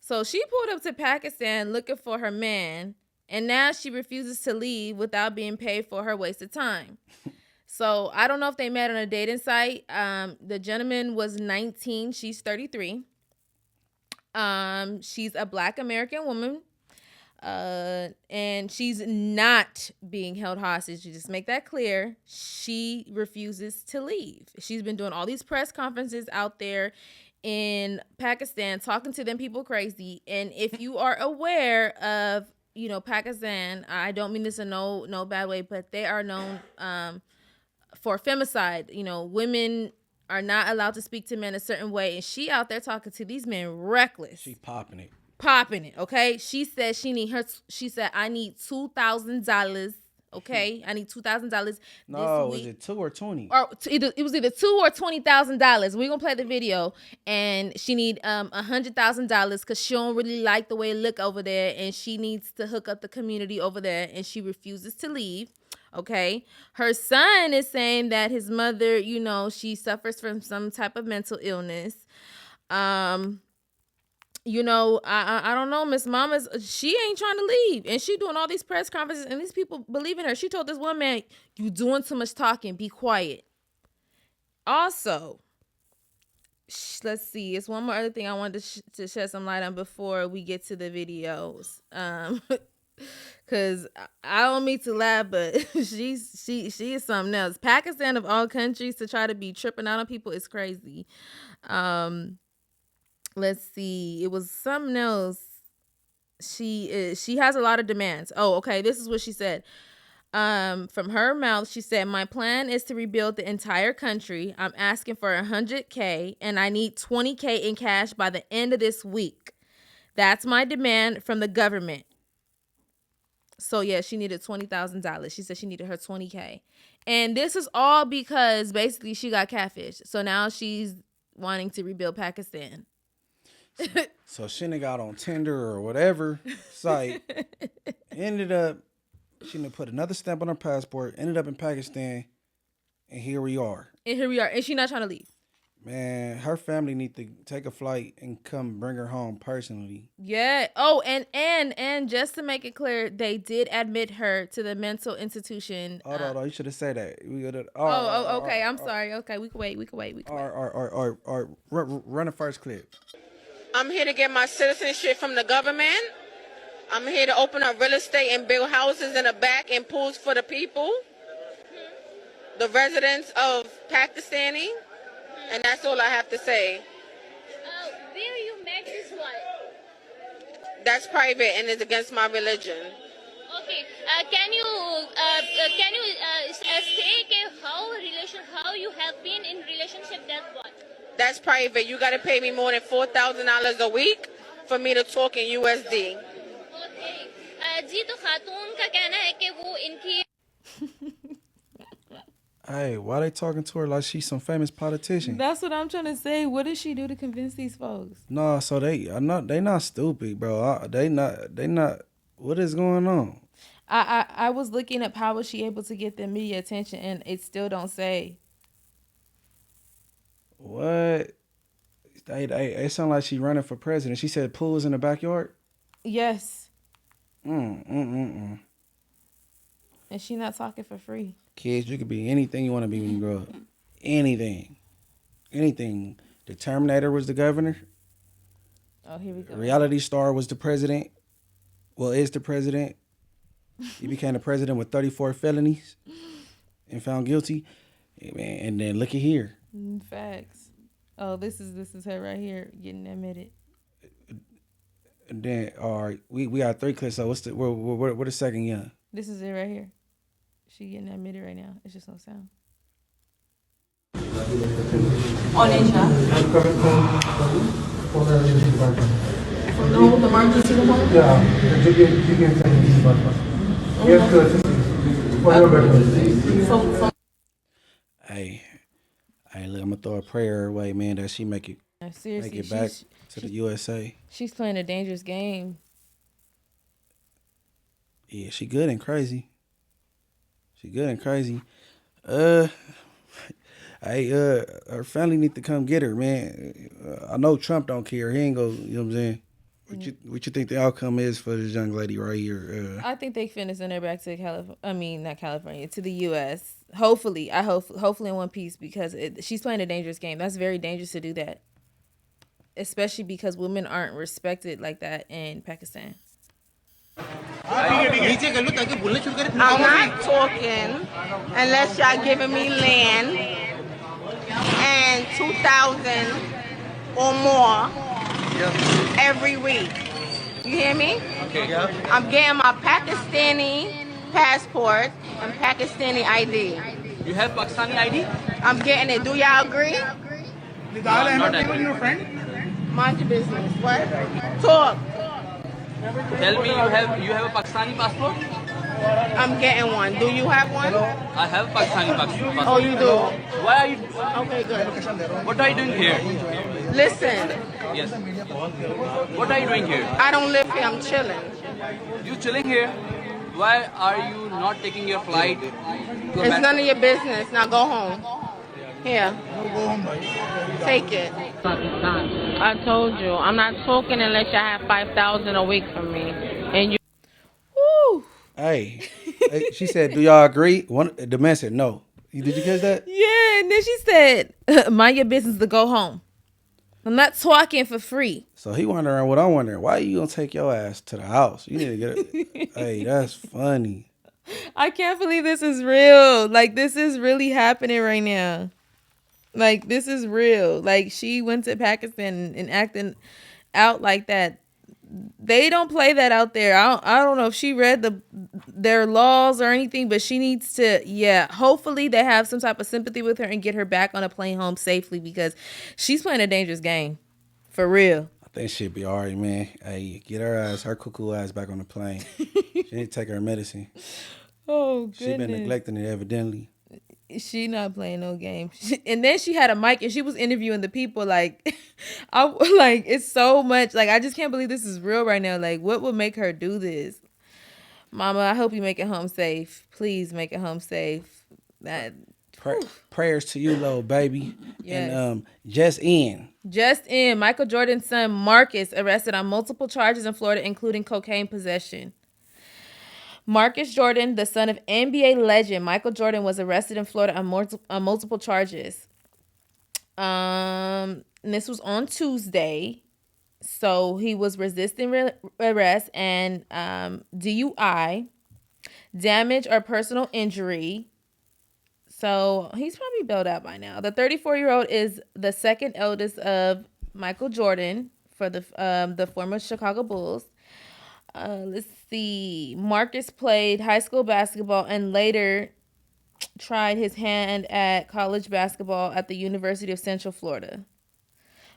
So she pulled up to Pakistan looking for her man, and now she refuses to leave without being paid for her wasted time. So I don't know if they met on a dating site. The gentleman was 19. She's 33. She's a Black American woman. And she's not being held hostage. To just make that clear, she refuses to leave. She's been doing all these press conferences out there in Pakistan, talking to them people crazy. And if you are aware of, you know, Pakistan, I don't mean this in no bad way, but they are known for femicide. You know, women are not allowed to speak to men a certain way, and she out there talking to these men reckless. She popping it. Okay, she said I need $2,000. Okay, I need $2,000. No, was it 2 or 20? Or it was either $2,000 or $20,000. We're gonna play the video, and she need $100,000 because she don't really like the way it look over there, and she needs to hook up the community over there, and she refuses to leave. Okay, her son is saying that his mother, you know, she suffers from some type of mental illness. You know, I don't know, Miss Mama's, she ain't trying to leave. And she doing all these press conferences, and these people believe in her. She told this one man, you doing too much talking, be quiet. Also, let's see, it's one more other thing I wanted to shed some light on before we get to the videos. Because I don't mean to laugh, but she is something else. Pakistan of all countries to try to be tripping out on people is crazy. Let's see. It was something else. She has a lot of demands. Oh, okay. This is what she said. From her mouth, she said, my plan is to rebuild the entire country. I'm asking for $100K, and I need $20K in cash by the end of this week. That's my demand from the government. So yeah, she needed $20,000. She said she needed her $20K. And this is all because basically she got catfished. So now she's wanting to rebuild Pakistan. So she got on Tinder or whatever site, ended up, she put another stamp on her passport, ended up in Pakistan, and here we are. And she's not trying to leave. Man, her family need to take a flight and come bring her home personally. Yeah. Oh, and just to make it clear, they did admit her to the mental institution. Oh, no, you should have said that. Okay. I'm sorry. Okay, we can wait. Run the first clip. I'm here to get my citizenship from the government. I'm here to open up real estate and build houses in the back and pools for the people, the residents of Pakistani, and that's all I have to say. Where you met this one? That's private and it's against my religion. Okay. Can you say how you have been in relationship that one? That's private. You got to pay me more than $4,000 a week for me to talk in USD. Okay. जी तो खातून का कहना है कि वो इनकी Hey, why they talking to her like she's some famous politician? That's what I'm trying to say. What did she do to convince these folks? No, so they not stupid, bro. They not. What is going on? I was looking up how was she able to get the media attention, and it still don't say. What? They sound like she running for president. She said pools in the backyard. Yes. And she not talking for free. Kids, you could be anything you want to be when you grow up. Anything. The Terminator was the governor. Oh, here we go. Reality star was the president. Well, is the president. He became the president with 34 felonies and found guilty. And then look at here. Facts. Oh, this is her right here getting admitted. And then, all right, we got 3 clips. So what's what the second young? This is it right here. She getting admitted right now. It's just no sound. On Asia. From the emergency department? Yeah, you can send me department. Yes, sir. Hey, look, I'm gonna throw a prayer her way, man, that she make it Seriously, back to the USA. She's playing a dangerous game. Yeah, she good and crazy. Her family need to come get her, man. I know Trump don't care. He ain't go, you know what I'm saying? What you think the outcome is for this young lady right here? I think they finna send her back to not California, to the U.S. Hopefully, hopefully in one piece, because she's playing a dangerous game. That's very dangerous to do that, especially because women aren't respected like that in Pakistan. I'm not talking unless y'all giving me land and 2,000 or more every week. You hear me? Okay. Yeah. I'm getting my Pakistani passport and Pakistani ID. You have Pakistani ID? I'm getting it. Do y'all agree? No, not agree. Mind your business. What? Talk. Tell me you have a Pakistani passport? I'm getting one. Do you have one? I have Pakistani passport. Oh, you do? Why are you? Okay, good. What are you doing here? Listen, Yes. What are you doing here? I don't live here. I'm chilling. You chilling here? Why are you not taking your flight? It's none of your business. Now go home. Here. Take it. I told you, I'm not talking unless you have 5,000 a week from me. And you. Woo! Hey, she said, "Do y'all agree?" The man said, "No." Did you catch that? Yeah, and then she said, "Mind your business to go home. I'm not talking for free." So he wondering what I'm wondering. Why you gonna take your ass to the house? You need to get it. Hey, that's funny. I can't believe this is real. Like, this is really happening right now. Like, this is real. Like, she went to Pakistan and acting out like that. They don't play that out there. I don't know if she read their laws or anything, but she needs to, hopefully they have some type of sympathy with her and get her back on a plane home safely, because she's playing a dangerous game. For real. I think she'll be all right, man. Hey, get her cuckoo ass back on the plane. She need to take her medicine. Oh, goodness. She been neglecting it evidently. She not playing no game. And then she had a mic and she was interviewing the people. Like, it's so much. Like, I just can't believe this is real right now. Like, what would make her do this? Mama, I hope you make it home safe. Please make it home safe. Prayers to you, little baby. Yes. And just in, Michael Jordan's son Marcus arrested on multiple charges in Florida, including cocaine possession. Marcus Jordan, the son of NBA legend Michael Jordan, was arrested in Florida on multiple charges. And this was on Tuesday. So he was resisting arrest and DUI, damage or personal injury. So he's probably bailed out by now. The 34-year-old is the second eldest of Michael Jordan for the former Chicago Bulls. Let's see. Marcus played high school basketball and later tried his hand at college basketball at the University of Central Florida.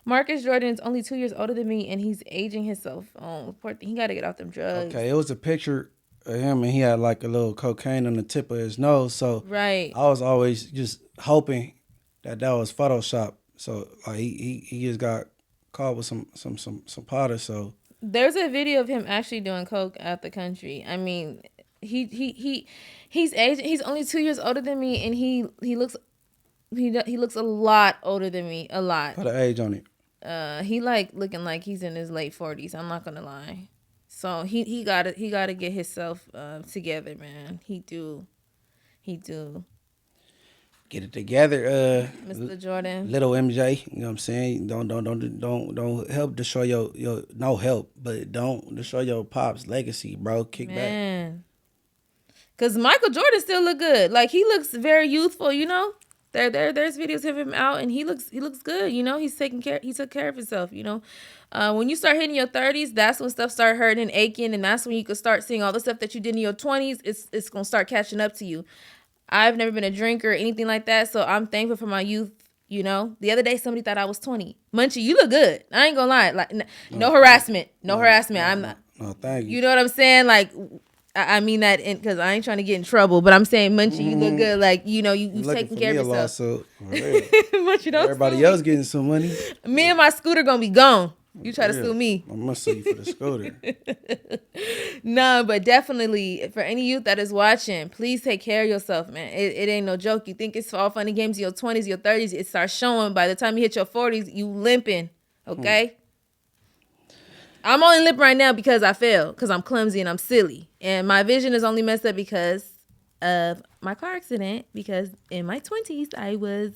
Marcus Jordan is only 2 years older than me, and he's aging himself. Oh, poor thing. He got to get off them drugs. Okay, it was a picture of him, and he had like a little cocaine on the tip of his nose. So Right. I was always just hoping that was Photoshop. So like he just got caught with some powder. So There's a video of him actually doing coke out the country. I mean, he's aged. He's only 2 years older than me, and he looks a lot older than me. A lot. put an age on it. He like looking like he's in his late 40s. I'm not gonna lie. So he gotta get himself together, man. He do. Get it together, Mr. Jordan. little MJ. You know what I'm saying? Don't help destroy your no help, but don't destroy your pop's legacy, bro. Kick back. Man. Cause Michael Jordan still look good. Like he looks very youthful, you know. There's videos of him out and he looks good, you know. He took care of himself, you know. When you start hitting your 30s, that's when stuff start hurting and aching, and that's when you can start seeing all the stuff that you did in your 20s. It's gonna start catching up to you. I've never been a drinker or anything like that, so I'm thankful for my youth, you know. The other day somebody thought I was 20. Munchie, you look good. I ain't gonna lie. Like no harassment. No harassment. I'm not. No, thank you. You know what I'm saying? Like I mean that because I ain't trying to get in trouble, but I'm saying, Munchie, you look good. Like, you know, you taking care of yourself. Lawsuit, for real. Munchie, don't Everybody else getting some money. Me and my scooter gonna be gone. You try to sue me. I'm gonna sue you for the scooter. No, but definitely for any youth that is watching, please take care of yourself, man. It ain't no joke. You think it's all funny games in your 20s, your 30s. It starts showing by the time you hit your 40s, you limping, okay? I'm only limping right now because I fell, because I'm clumsy and I'm silly. And my vision is only messed up because of my car accident, because in my 20s, I was,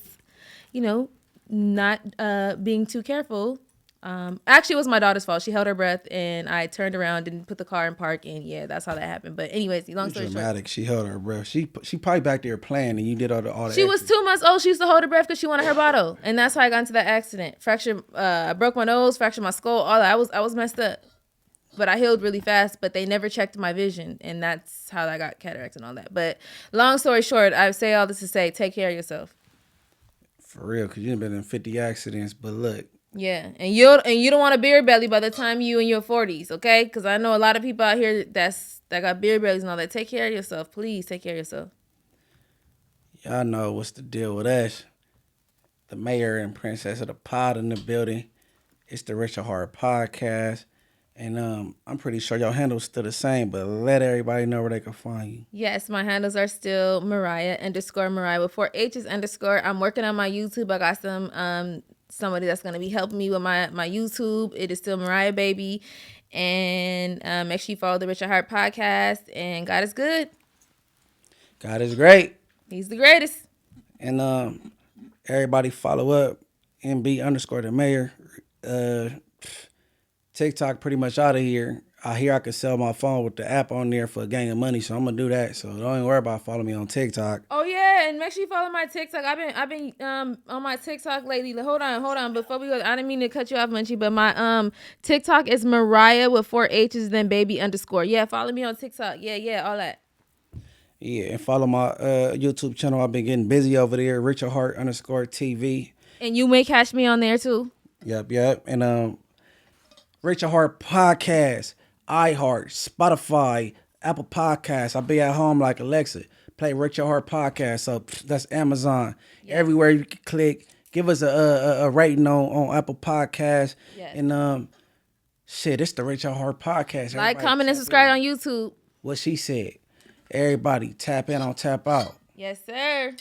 you know, not being too careful. Actually, it was my daughter's fault. She held her breath, and I turned around, didn't put the car in park, and yeah, that's how that happened. But anyways, long story Dramatic. short, She held her breath. She probably back there playing, and you did all the. She was 2 months old. She used to hold her breath because she wanted her bottle, and that's how I got into that accident. I broke my nose, fractured my skull. All that. I was messed up, but I healed really fast. But they never checked my vision, and that's how I got cataracts and all that. But long story short, I say all this to say, take care of yourself. For real, because you've been in 50 accidents, but look. Yeah, and you don't want a beer belly by the time you in your 40s, okay? Because I know a lot of people out here that got beer bellies and all that. Take care of yourself, please. Take care of yourself. Y'all know what's the deal with us. The mayor and princess of the pod in the building. It's the Rich or Hard podcast, and I'm pretty sure your handle's still the same. But let everybody know where they can find you. Yes, my handles are still Mariah _Mariah with 4 H's _. I'm working on my YouTube. I got some somebody that's going to be helping me with my YouTube. It is still Mariah Baby. And make sure you follow the Rich or Hard podcast. And God is good. God is great. He's the greatest. And everybody follow up MB _ the mayor. TikTok pretty much out of here. I hear I could sell my phone with the app on there for a gang of money, so I'm gonna do that. So don't even worry about following me on TikTok. Oh yeah, and make sure you follow my TikTok. I've been on my TikTok lately. Hold on. Before we go, I didn't mean to cut you off, Munchie, but my TikTok is Mariah with 4 H's then baby _ Yeah, follow me on TikTok. Yeah, all that. Yeah, and follow my YouTube channel. I've been getting busy over there, Rich or Hard _ TV. And you may catch me on there too. Yep. And Rich or Hard podcast, iHeart, Spotify, Apple Podcasts. I'll be at home like Alexa. Play Rich or Hard podcast. So that's Amazon. Yeah. Everywhere you can click. Give us a rating on Apple Podcasts. Yes. And it's the Rich or Hard podcast. Like, comment, and subscribe on YouTube. What she said. Everybody tap in on Tap Out. Yes, sir.